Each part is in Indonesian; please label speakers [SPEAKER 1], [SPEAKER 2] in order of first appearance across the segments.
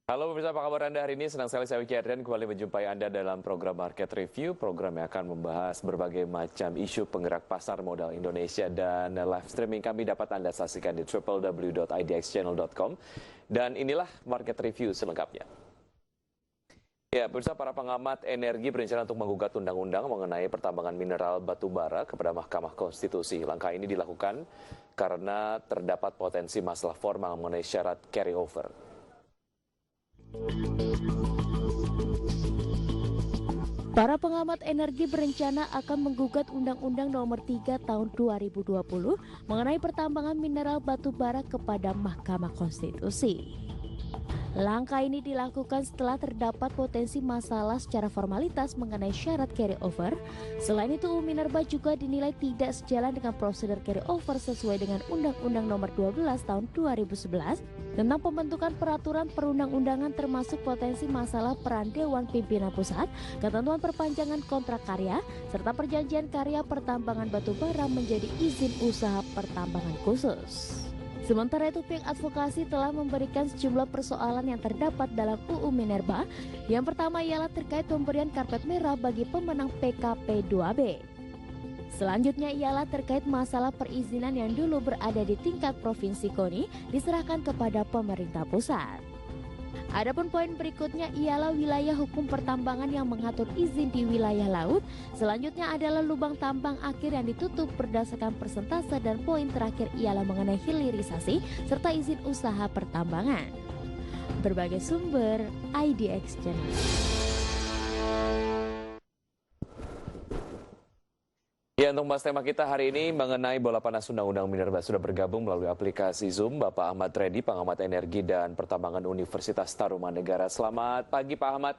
[SPEAKER 1] Halo pemirsa, apa kabar Anda hari ini? Senang sekali saya Wiki Adrian kembali menjumpai Anda dalam program Market Review. Program yang akan membahas berbagai macam isu penggerak pasar modal Indonesia. Dan live streaming kami dapat Anda saksikan di www.idxchannel.com. Dan inilah Market Review selengkapnya. Ya, pemirsa, para pengamat energi berencana untuk menggugat undang-undang mengenai pertambangan mineral batu bara kepada Mahkamah Konstitusi. Langkah ini dilakukan karena terdapat potensi masalah formal mengenai syarat carryover.
[SPEAKER 2] Para pengamat energi berencana akan menggugat Undang-Undang Nomor 3 Tahun 2020 mengenai pertambangan mineral batu bara kepada Mahkamah Konstitusi. Langkah ini dilakukan setelah terdapat potensi masalah secara formalitas mengenai syarat carryover. Selain itu, Minerba juga dinilai tidak sejalan dengan prosedur carryover sesuai dengan Undang-Undang Nomor 12 Tahun 2011 tentang pembentukan peraturan perundang-undangan, termasuk potensi masalah peran Dewan Pimpinan Pusat, ketentuan perpanjangan kontrak karya, serta perjanjian karya pertambangan batu bara menjadi izin usaha pertambangan khusus. Sementara itu, pihak advokasi telah memberikan sejumlah persoalan yang terdapat dalam UU Minerba. Yang pertama ialah terkait pemberian karpet merah bagi pemenang PKP 2B. Selanjutnya ialah terkait masalah perizinan yang dulu berada di tingkat provinsi KONI diserahkan kepada pemerintah pusat. Adapun poin berikutnya ialah wilayah hukum pertambangan yang mengatur izin di wilayah laut. Selanjutnya adalah lubang tambang akhir yang ditutup berdasarkan persentase, dan poin terakhir ialah mengenai hilirisasi serta izin usaha pertambangan. Berbagai sumber, IDX Channel.
[SPEAKER 1] Ya, untuk membahas tema kita hari ini mengenai bola panas Undang-Undang Minerba sudah bergabung melalui aplikasi Zoom Bapak Ahmad Reddy, pengamat energi dan pertambangan Universitas Tarumanegara. Selamat pagi Pak Ahmad.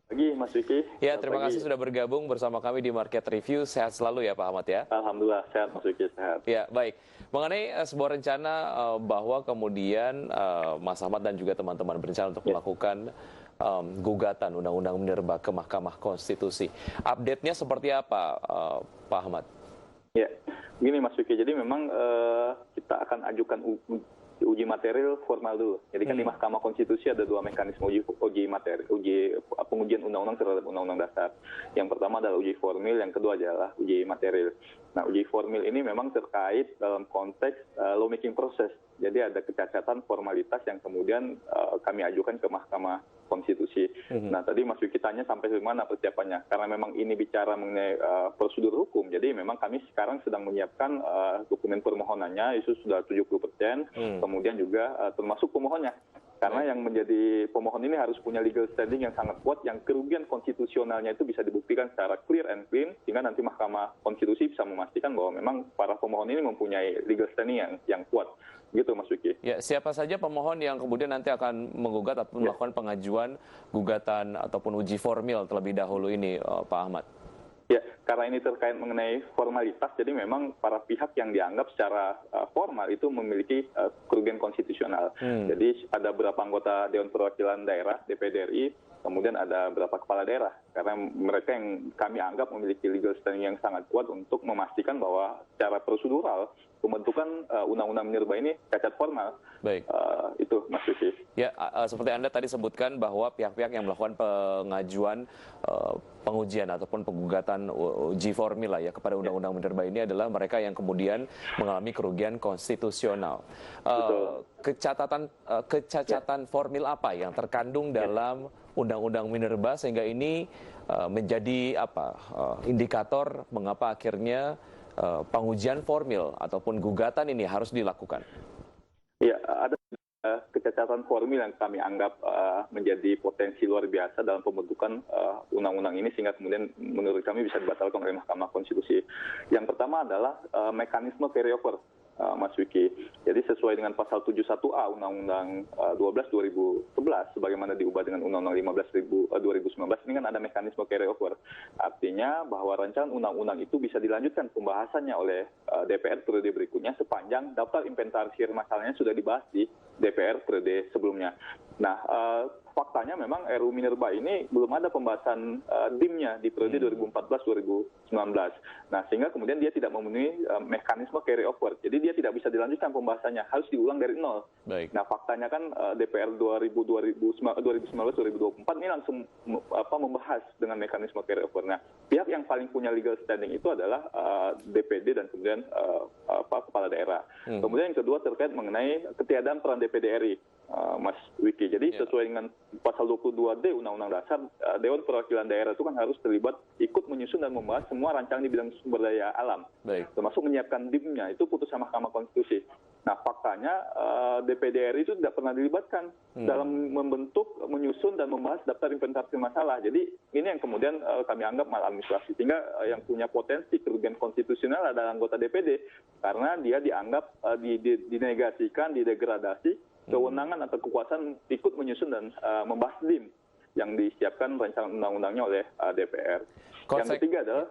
[SPEAKER 3] Pagi Mas Wiki.
[SPEAKER 1] Ya, terima kasih sudah bergabung bersama kami di Market Review. Sehat selalu ya Pak Ahmad ya.
[SPEAKER 3] Alhamdulillah sehat Mas Wiki, sehat.
[SPEAKER 1] Ya, baik. Mengenai sebuah rencana bahwa kemudian Mas Ahmad dan juga teman-teman berencana untuk melakukan gugatan Undang-Undang Minerba ke Mahkamah Konstitusi. Update-nya seperti apa Pak Ahmad?
[SPEAKER 3] Ya, begini Mas Wiki, jadi memang kita akan ajukan uji material formal dulu. Jadi kan di Mahkamah Konstitusi ada dua mekanisme uji materi, pengujian undang-undang terhadap undang-undang dasar. Yang pertama adalah uji formil, yang kedua adalah uji material. Nah, uji formil ini memang terkait dalam konteks lawmaking proses. Jadi ada kecacatan formalitas yang kemudian kami ajukan ke Mahkamah Konstitusi. Nah, tadi Mas Wiki tanya sampai di mana persiapannya. Karena memang ini bicara mengenai prosedur hukum, jadi memang kami sekarang sedang menyiapkan dokumen permohonannya, itu sudah 70%, kemudian juga termasuk pemohonnya. Karena yang menjadi pemohon ini harus punya legal standing yang sangat kuat, yang kerugian konstitusionalnya itu bisa dibuktikan secara clear and clean, sehingga nanti Mahkamah Konstitusi bisa memastikan bahwa memang para pemohon ini mempunyai legal standing yang kuat. Gitu Mas Wiki.
[SPEAKER 1] Ya, siapa saja pemohon yang kemudian nanti akan menggugat atau melakukan pengajuan gugatan ataupun uji formil terlebih dahulu ini Pak Ahmad?
[SPEAKER 3] Ya, karena ini terkait mengenai formalitas, jadi memang para pihak yang dianggap secara formal itu memiliki kerugian konstitusional. Jadi ada beberapa anggota Dewan Perwakilan Daerah, DPD RI, kemudian ada beberapa kepala daerah. Karena mereka yang kami anggap memiliki legal standing yang sangat kuat untuk memastikan bahwa secara prosedural pembentukan Undang-Undang Minerba ini cacat formal.
[SPEAKER 1] Baik.
[SPEAKER 3] Itu Mas Vicky.
[SPEAKER 1] Ya, seperti Anda tadi sebutkan bahwa pihak-pihak yang melakukan pengajuan pengujian ataupun penggugatan uji formil ya kepada Undang-Undang Minerba ini adalah mereka yang kemudian mengalami kerugian konstitusional. Kecacatan formil apa yang terkandung dalam Undang-Undang Minerba sehingga ini menjadi indikator mengapa akhirnya pengujian formil ataupun gugatan ini harus dilakukan?
[SPEAKER 3] Ya, ada kecacatan formil yang kami anggap menjadi potensi luar biasa dalam pembentukan undang-undang ini, sehingga kemudian menurut kami bisa dibatalkan oleh Mahkamah Konstitusi. Yang pertama adalah mekanisme carryover, Mas Wiki. Jadi sesuai dengan pasal 71A Undang-Undang 12/2011, sebagaimana diubah dengan Undang-Undang 15/2019, ini kan ada mekanisme carryover. Artinya bahwa rancangan undang-undang itu bisa dilanjutkan pembahasannya oleh DPR periode berikutnya sepanjang daftar inventarisir masalahnya sudah dibahas di DPR periode sebelumnya. Nah, faktanya memang RUU Minerba ini belum ada pembahasan DIM-nya di periode 2014-2019. Nah, sehingga kemudian dia tidak memenuhi mekanisme carry over. Jadi dia tidak bisa dilanjutkan pembahasannya, harus diulang dari nol.
[SPEAKER 1] Baik.
[SPEAKER 3] Nah, faktanya kan DPR 2019-2024 ini langsung membahas dengan mekanisme carry over. Nah, pihak yang paling punya legal standing itu adalah DPD dan kemudian kepala daerah. Kemudian yang kedua terkait mengenai ketiadaan peran DPD RI. Mas Wiki. Jadi sesuai dengan pasal 22D Undang-Undang Dasar, Dewan Perwakilan Daerah itu kan harus terlibat ikut menyusun dan membahas semua rancangan di bidang sumber daya alam.
[SPEAKER 1] Baik.
[SPEAKER 3] Termasuk menyiapkan DIM-nya, itu putusan Mahkamah Konstitusi. Nah, faktanya DPD RI itu tidak pernah dilibatkan dalam membentuk, menyusun, dan membahas daftar inventarisir masalah. Jadi ini yang kemudian kami anggap maladministrasi. Sehingga yang punya potensi kerugian konstitusional adalah anggota DPD, karena dia dianggap dinegasikan, didegradasi, kewenangan atau kekuasaan ikut menyusun dan membahas DIM yang disiapkan rancangan undang-undangnya oleh DPR. Yang ketiga adalah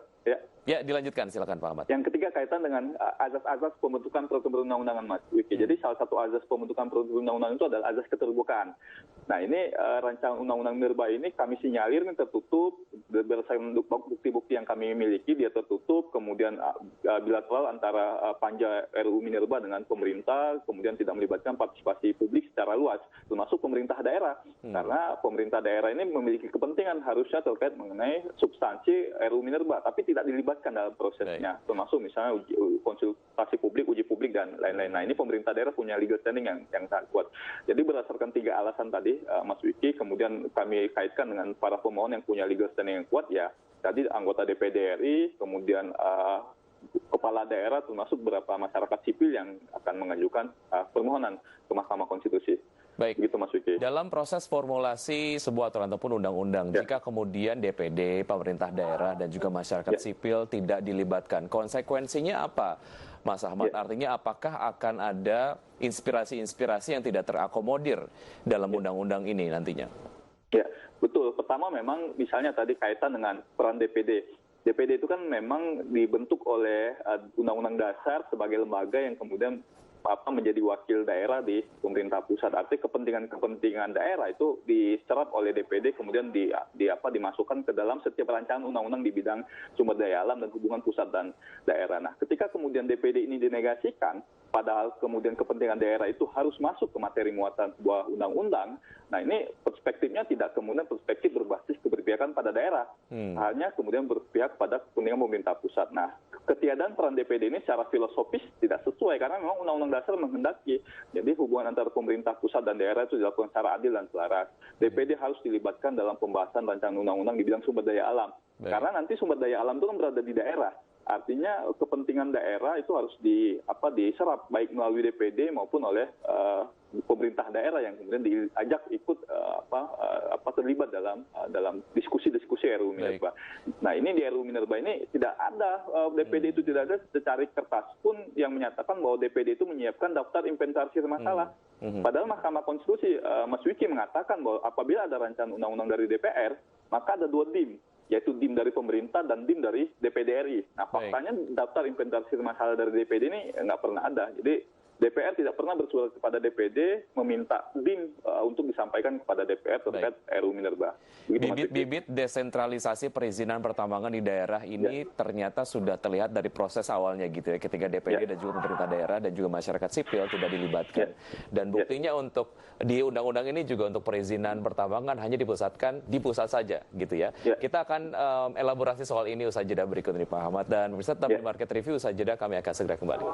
[SPEAKER 1] Ya, dilanjutkan, silakan Pak Ahmad.
[SPEAKER 3] Yang ketiga kaitan dengan azas-azas pembentukan peraturan perundang-undangan, Mas Wiki. Jadi salah satu azas pembentukan peraturan perundang-undangan itu adalah azas keterbukaan. Nah, ini rancangan undang-undang Minerba ini kami sinyalir ini tertutup, berdasarkan bukti-bukti yang kami miliki, dia tertutup, kemudian bilateral antara panja RUU Minerba dengan pemerintah, kemudian tidak melibatkan partisipasi publik secara luas, termasuk pemerintah daerah. Karena pemerintah daerah ini memiliki kepentingan harusnya terkait mengenai substansi RUU Minerba, tapi tidak dilibatkan dalam prosesnya, termasuk misalnya konsultasi publik, uji publik, dan lain-lain. Nah, ini pemerintah daerah punya legal standing yang sangat kuat. Jadi berdasarkan 3 alasan tadi, Mas Wiki, kemudian kami kaitkan dengan para pemohon yang punya legal standing yang kuat, ya tadi anggota DPD RI, kemudian kepala daerah, termasuk beberapa masyarakat sipil yang akan mengajukan permohonan ke Mahkamah Konstitusi.
[SPEAKER 1] Baik,
[SPEAKER 3] gitu Mas Wiki.
[SPEAKER 1] Dalam proses formulasi sebuah aturan ataupun undang-undang, jika kemudian DPD, pemerintah daerah, dan juga masyarakat sipil tidak dilibatkan, konsekuensinya apa, Mas Ahmad? Artinya apakah akan ada inspirasi-inspirasi yang tidak terakomodir dalam undang-undang ini nantinya?
[SPEAKER 3] Ya, betul. Pertama memang misalnya tadi kaitan dengan peran DPD. DPD itu kan memang dibentuk oleh Undang-Undang Dasar sebagai lembaga yang kemudian menjadi wakil daerah di pemerintah pusat. Artinya kepentingan daerah itu diserap oleh DPD, kemudian dimasukkan ke dalam setiap rancangan undang-undang di bidang sumber daya alam dan hubungan pusat dan daerah. Nah, ketika kemudian DPD ini dinegasikan, padahal kemudian kepentingan daerah itu harus masuk ke materi muatan sebuah undang-undang, nah ini perspektifnya tidak kemudian perspektif berbasis keberpihakan pada daerah, hanya kemudian berpihak pada kepentingan pemerintah pusat. Nah, ketiadaan peran DPD ini secara filosofis tidak sesuai, karena memang Undang-Undang Dasar menghendaki jadi hubungan antara pemerintah pusat dan daerah itu dilakukan secara adil dan selaras. DPD harus dilibatkan dalam pembahasan rancangan undang-undang di bidang sumber daya alam. Karena nanti sumber daya alam itu kan berada di daerah. Artinya kepentingan daerah itu harus diserap baik melalui DPD maupun oleh pemerintah daerah yang kemudian diajak ikut terlibat dalam diskusi-diskusi RUU Minerba. Nah, ini di RUU Minerba ini tidak ada DPD itu tidak ada secari kertas pun yang menyatakan bahwa DPD itu menyiapkan daftar inventarisir masalah. Padahal Mahkamah Konstitusi, Mas Wiki, mengatakan bahwa apabila ada rancangan undang-undang dari DPR, maka ada 2 DIM, yaitu DIM dari pemerintah dan DIM dari DPD RI. Nah, faktanya daftar inventarisir masalah dari DPD ini nggak pernah ada. Jadi DPR tidak pernah bersurat kepada DPD meminta DIM untuk disampaikan kepada DPR terkait RUU Minerba.
[SPEAKER 1] Bibit-bibit desentralisasi perizinan pertambangan di daerah ini ternyata sudah terlihat dari proses awalnya gitu ya, ketika DPD dan juga pemerintah daerah dan juga masyarakat sipil tidak dilibatkan. Dan buktinya untuk di undang-undang ini juga untuk perizinan pertambangan hanya dipusatkan di pusat saja gitu ya. Kita akan elaborasi soal ini usai jeda berikut ini Pak Ahmad, dan pemirsa tetap di Market Review. Usai jeda kami akan segera kembali.